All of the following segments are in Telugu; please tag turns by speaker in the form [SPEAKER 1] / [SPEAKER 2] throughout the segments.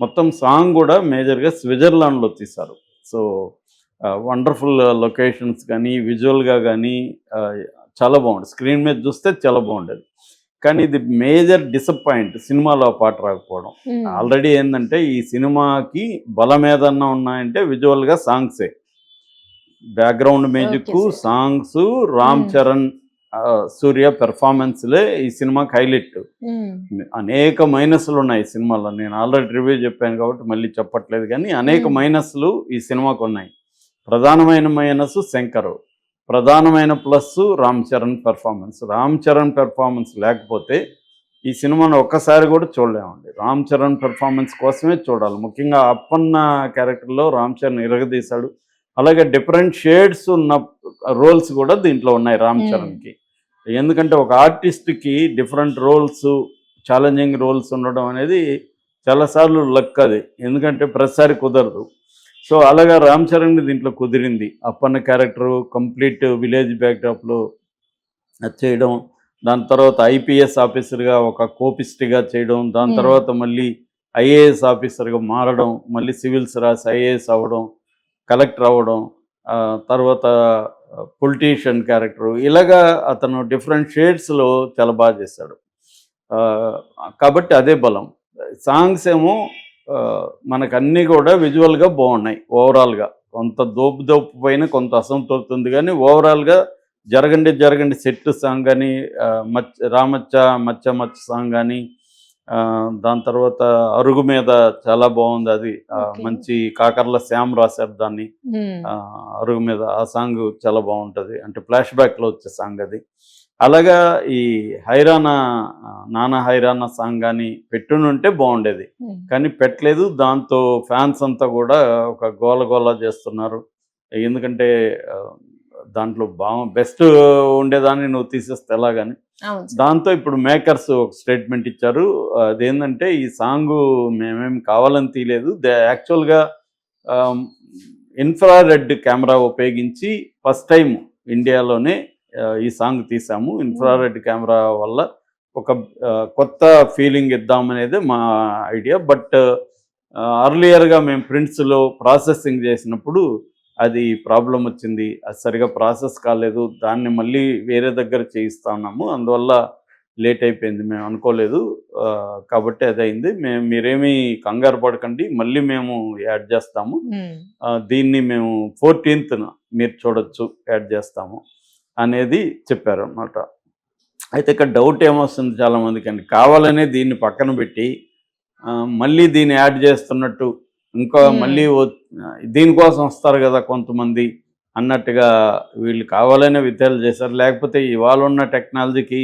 [SPEAKER 1] మొత్తం సాంగ్ కూడా మేజర్గా స్విట్జర్లాండ్లో తీశారు. సో వండర్ఫుల్ లొకేషన్స్ కానీ విజువల్గా కానీ చాలా బాగుంది. స్క్రీన్ మీద చూస్తే చాలా బాగుండేది. కానీ ఇది మేజర్ డిసప్పాయింట్ సినిమాలో ఆ పాట రాకపోవడం. ఆల్రెడీ ఏంటంటే ఈ సినిమాకి బలం ఏదన్నా ఉన్నాయంటే విజువల్గా సాంగ్సే. Background music, songs, Ram Charan, Suriya పెర్ఫార్మెన్స్లే ఈ సినిమాకి హైలైట్. అనేక మైనస్లు ఉన్నాయి సినిమాలో. నేను ఆల్రెడీ రివ్యూ చెప్పాను కాబట్టి మళ్ళీ చెప్పట్లేదు, కానీ అనేక మైనస్లు ఈ సినిమాకు ఉన్నాయి. ప్రధానమైన మైనస్ శంకర్, ప్రధానమైన plus Ram Charan performance. Ram Charan performance లేకపోతే ఈ సినిమాను ఒక్కసారి కూడా చూడలేమండి. రామ్ చరణ్ పెర్ఫార్మెన్స్ కోసమే చూడాలి. ముఖ్యంగా అప్పన్న క్యారెక్టర్లో రామ్ చరణ్ ఇరగదీశాడు. అలాగే డిఫరెంట్ షేడ్స్ ఉన్న రోల్స్ కూడా దీంట్లో ఉన్నాయి రామ్ చరణ్కి. ఎందుకంటే ఒక ఆర్టిస్ట్కి డిఫరెంట్ రోల్స్, ఛాలెంజింగ్ రోల్స్ ఉండడం అనేది చాలాసార్లు లక్ అది, ఎందుకంటే ప్రతిసారి కుదరదు. సో అలాగా రామ్ చరణ్ దీంట్లో కుదిరింది. అప్పన్న క్యారెక్టరు కంప్లీట్ విలేజ్ బ్యాక్డ్రాప్లో చేయడం, దాని తర్వాత ఐపీఎస్ ఆఫీసర్గా ఒక కోపిస్ట్గా చేయడం, దాని తర్వాత మళ్ళీ ఐఏఎస్ ఆఫీసర్గా మారడం, మళ్ళీ సివిల్స్ రాసి ఐఏఎస్ అవ్వడం, కలెక్టర్ అవ్వడం, తర్వాత పొలిటీషియన్ క్యారెక్టరు, ఇలాగా అతను డిఫరెంట్ షేడ్స్లో చాలా బాగా చేశాడు. కాబట్టి అదే బలం. సాంగ్స్ ఏమో మనకు అన్నీ కూడా విజువల్గా బాగున్నాయి. ఓవరాల్గా కొంత దోపు పైన కొంత అసంతృప్తి ఉంది, కానీ ఓవరాల్గా జరగండి సెట్ సాంగ్ కానీ, మచ్చ మచ్చ సాంగ్ కానీ, దాని తర్వాత అరుగు మీద చాలా బాగుంది. అది మంచి కాకర్ల శ్యామ్ రాశారు దాన్ని. అరుగు మీద ఆ సాంగ్ చాలా బాగుంటుంది, అంటే ఫ్లాష్ బ్యాక్లో వచ్చే సాంగ్ అది. అలాగా ఈ హైరానా నానా హైరానా సాంగ్ కానీ పెట్టునుంటే బాగుండేది, కానీ పెట్టలేదు. దాంతో ఫ్యాన్స్ అంతా కూడా ఒక గోల చేస్తున్నారు. ఎందుకంటే దాంట్లో బెస్ట్ ఉండేదాన్ని నువ్వు తీసేస్తే ఎలాగని. దాంతో ఇప్పుడు మేకర్స్ ఒక స్టేట్మెంట్ ఇచ్చారు. అదేంటంటే ఈ సాంగ్ మేమేం కావాలని తీయలేదు, యాక్చువల్గా ఇన్ఫ్రారెడ్ కెమెరా ఉపయోగించి ఫస్ట్ టైం ఇండియాలోనే ఈ సాంగ్ తీసాము. ఇన్ఫ్రారెడ్ కెమెరా వల్ల ఒక కొత్త ఫీలింగ్ ఇద్దామనేది మా ఐడియా. బట్ అర్లియర్గా మేము ప్రింట్స్లో ప్రాసెసింగ్ చేసినప్పుడు అది ప్రాబ్లం వచ్చింది, అది సరిగా ప్రాసెస్ కాలేదు. దాన్ని మళ్ళీ వేరే దగ్గర చేయిస్తా ఉన్నాము, అందువల్ల లేట్ అయిపోయింది. మేము అనుకోలేదు కాబట్టి అది అయింది. మీరేమీ కంగారు పడకండి, మళ్ళీ మేము యాడ్ చేస్తాము. దీన్ని మేము 14th మీరు చూడొచ్చు, యాడ్ చేస్తాము అనేది చెప్పారు అన్నమాట. అయితే ఇక్కడ డౌట్ ఏమొస్తుంది చాలామందికి అండి, కావాలనే దీన్ని పక్కన పెట్టి మళ్ళీ దీన్ని యాడ్ చేస్తున్నట్టు, ఇంకా మళ్ళీ దీనికోసం వస్తారు కదా కొంతమంది అన్నట్టుగా వీళ్ళు కావాలనే విత్యాలు చేశారు. లేకపోతే ఇవాళ ఉన్న టెక్నాలజీకి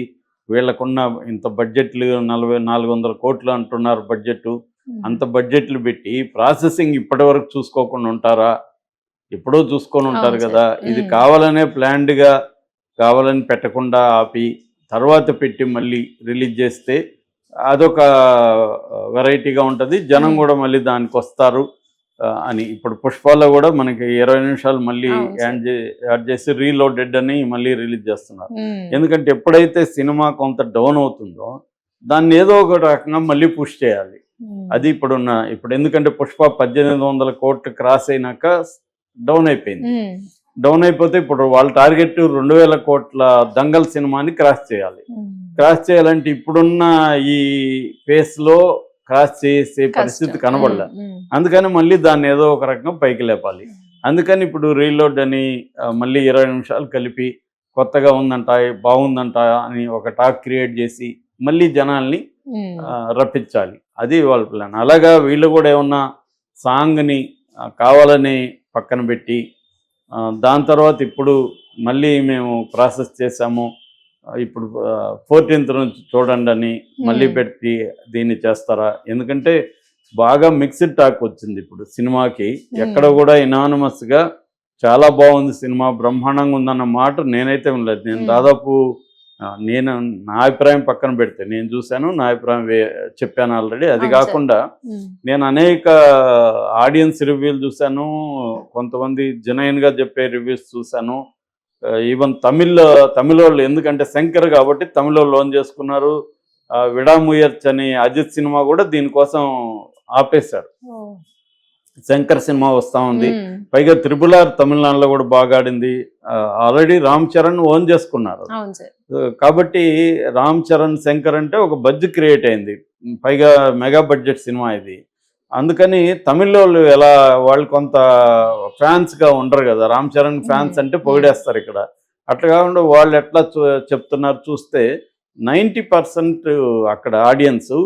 [SPEAKER 1] వీళ్ళకున్న ఇంత బడ్జెట్లు 400 కోట్లు అంటున్నారు బడ్జెట్, అంత బడ్జెట్లు పెట్టి ప్రాసెసింగ్ ఇప్పటి వరకు చూసుకోకుండా ఉంటారా? ఎప్పుడో చూసుకొని ఉంటారు కదా. ఇది కావాలనే ప్లాన్డ్గా, కావాలని పెట్టకుండా ఆపి తర్వాత పెట్టి మళ్ళీ రిలీజ్ చేస్తే అదొక వెరైటీగా ఉంటుంది, జనం కూడా మళ్ళీ దానికి వస్తారు అని. ఇప్పుడు పుష్పాలో కూడా మనకి 20 నిమిషాలు మళ్ళీ యాడ్ చేసి రీలోడెడ్ అని మళ్ళీ రిలీజ్ చేస్తున్నారు. ఎందుకంటే ఎప్పుడైతే సినిమా కొంత డౌన్ అవుతుందో దాన్ని ఏదో ఒక రకంగా మళ్ళీ పుష్ చేయాలి. అది ఇప్పుడు ఎందుకంటే పుష్ప 1800 కోట్లు క్రాస్ అయినాక డౌన్ అయిపోయింది. డౌన్ అయిపోతే ఇప్పుడు వాళ్ళ టార్గెట్ 2000 కోట్ల దంగల్ సినిమాని క్రాస్ చేయాలి. క్రాస్ చేయాలంటే ఇప్పుడున్న ఈ ఫేస్లో క్రాస్ చేసే పరిస్థితి కనబడలే. అందుకని మళ్ళీ దాన్ని ఏదో ఒక రకంగా పైకి లేపాలి. అందుకని ఇప్పుడు రీలోడ్ అని మళ్ళీ 20 నిమిషాలు కలిపి కొత్తగా ఉందంట, బాగుందంట అని ఒక టాక్ క్రియేట్ చేసి మళ్ళీ జనాల్ని రప్పించాలి. అది వాళ్ళ ప్లాన్. అలాగా వీళ్ళు కూడా ఏమన్నా సాంగ్ని కావాలని పక్కన పెట్టి దాని తర్వాత ఇప్పుడు మళ్ళీ మేము ప్రాసెస్ చేసాము, ఇప్పుడు 14th నుంచి చూడండి అని మళ్ళీ పెట్టి దీన్ని చేస్తారా? ఎందుకంటే బాగా మిక్స్డ్ టాక్ వచ్చింది ఇప్పుడు సినిమాకి. ఎక్కడ కూడా ఇనానిమస్గా చాలా బాగుంది సినిమా, బ్రహ్మాండంగా ఉందన్న మాట నేనైతే ఉండలేదు. నేను దాదాపు నా అభిప్రాయం పక్కన పెడితే, నేను చూశాను, నా అభిప్రాయం చెప్పాను ఆల్రెడీ. అది కాకుండా నేను అనేక ఆడియన్స్ రివ్యూలు చూశాను, కొంతమంది జెన్యూన్గా చెప్పే రివ్యూస్ చూశాను. ఈవెన్ తమిళ వాళ్ళు, ఎందుకంటే శంకర్ కాబట్టి తమిళ లోన్ చేసుకున్నారు. విడాముయర్చ్ అని అజిత్ సినిమా కూడా దీనికోసం ఆపేశారు.
[SPEAKER 2] ఓ.
[SPEAKER 1] శంకర్ సినిమా వస్తా ఉంది,
[SPEAKER 2] మ్మ్.
[SPEAKER 1] పైగా త్రిబుల్ ఆర్ తమిళనాడులో కూడా బాగా ఆడింది. ఆల్రెడీ రామ్ చరణ్ ఓన్ చేసుకున్నారు.
[SPEAKER 2] అవును సార్.
[SPEAKER 1] కాబట్టి రామ్ చరణ్ శంకర్ అంటే ఒక బజ్ క్రియేట్ అయింది, పైగా మెగా బడ్జెట్ సినిమా ఇది. అందుకని తమిళ ఎలా వాళ్ళు కొంత ఫ్యాన్స్గా ఉండరు కదా, రామ్ చరణ్ ఫ్యాన్స్ అంటే పొగిడేస్తారు ఇక్కడ. అట్లా కాకుండా వాళ్ళు ఎట్లా చెప్తున్నారు చూస్తే 90% అక్కడ ఆడియన్స్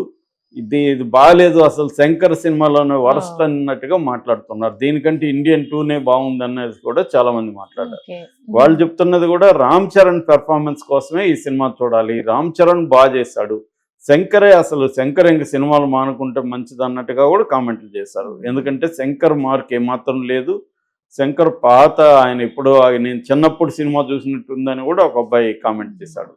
[SPEAKER 1] ఇది బాగాలేదు, అసలు శంకర్ సినిమాలోనే వరస్ట్ అన్నట్టుగా మాట్లాడుతున్నారు. దీనికంటే ఇండియన్ 2నే బాగుంది అనేది కూడా చాలా మంది మాట్లాడారు. వాళ్ళు చెప్తున్నది కూడా రామ్ చరణ్ పెర్ఫార్మెన్స్ కోసమే ఈ సినిమా చూడాలి, రామ్ చరణ్ బాగా చేశాడు, శంకర్ ఇంక సినిమాలు మానుకుంటే మంచిది అన్నట్టుగా కూడా కామెంట్లు చేశారు. ఎందుకంటే శంకర్ మార్క్ ఏమాత్రం లేదు, శంకర్ పాత ఆయన ఇప్పుడు నేను చిన్నప్పుడు సినిమా చూసినట్టుందని కూడా ఒక అబ్బాయి కామెంట్ చేశాడు.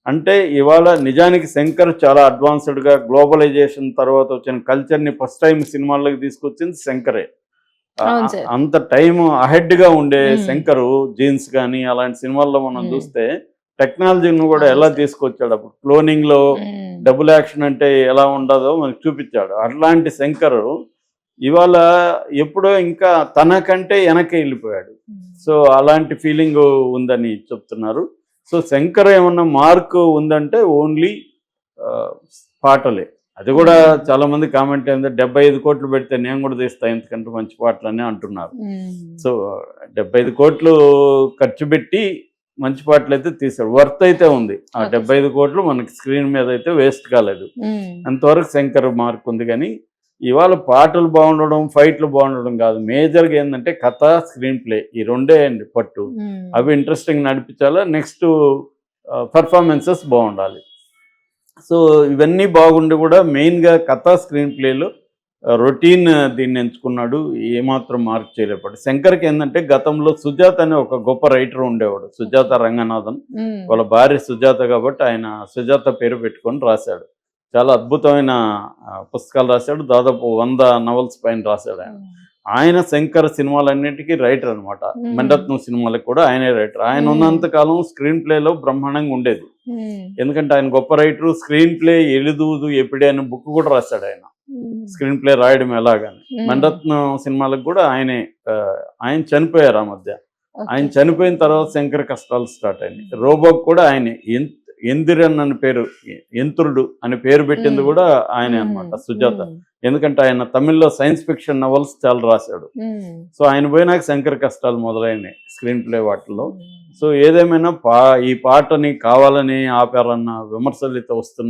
[SPEAKER 1] అంటే ఇవాళ నిజానికి శంకర్ చాలా అడ్వాన్స్డ్గా గ్లోబలైజేషన్ తర్వాత వచ్చిన కల్చర్ని ఫస్ట్ టైం సినిమాల్లోకి తీసుకొచ్చింది శంకరే. అంత టైం అహెడ్గా ఉండే శంకరు జీన్స్ కానీ అలాంటి సినిమాల్లో మనం చూస్తే టెక్నాలజీని కూడా ఎలా తీసుకొచ్చాడు, అప్పుడు క్లోనింగ్లో డబుల్ యాక్షన్ అంటే ఎలా ఉండదో మనకు చూపించాడు. అట్లాంటి శంకరు ఇవాళ ఎప్పుడో ఇంకా తనకంటే వెనక్కి వెళ్ళిపోయాడు. సో అలాంటి ఫీలింగ్ ఉందని చెప్తున్నారు. సో శంకర్ ఏమన్నా మార్క్ ఉందంటే ఓన్లీ పాటలే. అది కూడా చాలా మంది కామెంట్ ఏంటంటే 75 కోట్లు పెడితే నేను కూడా తీస్తాను ఎందుకంటే మంచి పాటలు అని అంటున్నారు. సో 75 కోట్లు ఖర్చు పెట్టి మంచి పాటలు అయితే తీశాడు, వర్త్ అయితే ఉంది. ఆ 75 కోట్లు మనకి స్క్రీన్ మీద అయితే వేస్ట్ కాలేదు, అంతవరకు శంకర్ మార్క్ ఉంది. కానీ ఇవాళ పాటలు బాగుండడం ఫైట్లు బాగుండడం కాదు, మేజర్గా ఏంటంటే కథ స్క్రీన్ ప్లే, ఈ రెండే అండి పట్టు. అవి ఇంట్రెస్టింగ్ నడిపించాలా, నెక్స్ట్ పర్ఫార్మెన్సెస్ బాగుండాలి. సో ఇవన్నీ బాగుండి కూడా మెయిన్గా కథ స్క్రీన్ ప్లేలో రొటీన్ దీన్ని ఎంచుకున్నాడు, ఏమాత్రం మార్క్ చేయలేపాడు. శంకర్కి ఏంటంటే గతంలో సుజాత అనే ఒక గొప్ప రైటర్ ఉండేవాడు, సుజాత రంగనాథన్. వాళ్ళ భార్య సుజాత కాబట్టి ఆయన సుజాత పేరు పెట్టుకొని రాశాడు. చాలా అద్భుతమైన పుస్తకాలు రాశాడు, దాదాపు 100 నవల్స్ పైన రాశాడు ఆయన. ఆయన శంకర్ సినిమాలన్నిటికీ రైటర్ అనమాట. మెండత్నం సినిమాలకు కూడా ఆయనే రైటర్. ఆయన ఉన్నంతకాలం స్క్రీన్ ప్లేలో బ్రహ్మాండంగా ఉండేది, ఎందుకంటే ఆయన గొప్ప రైటరు. స్క్రీన్ ప్లే ఎలుదూదు ఎప్పుడే అనే బుక్ కూడా రాశాడు ఆయన, స్క్రీన్ ప్లే రాయడం ఎలాగని. మెండత్నం సినిమాలకు కూడా ఆయన చనిపోయారు ఆ మధ్య. ఆయన చనిపోయిన తర్వాత శంకర్ కష్టాలు స్టార్ట్ అయినాయి. రోబోకి కూడా ఆయనే ఎందిరన్ అని పేరు, యంత్రుడు అని పేరు పెట్టింది కూడా ఆయనే అనమాట, సుజాత. ఎందుకంటే ఆయన తమిళ్లో సైన్స్ ఫిక్షన్ నవల్స్ చాలా రాశాడు. సో ఆయన పోయినాక శంకర్ కష్టాలు మొదలైనాయి స్క్రీన్ ప్లే వాటిల్లో. సో ఏదేమైనా ఈ పాటని కావాలని ఆపారన్న విమర్శలు అయితే వస్తున్నాయి.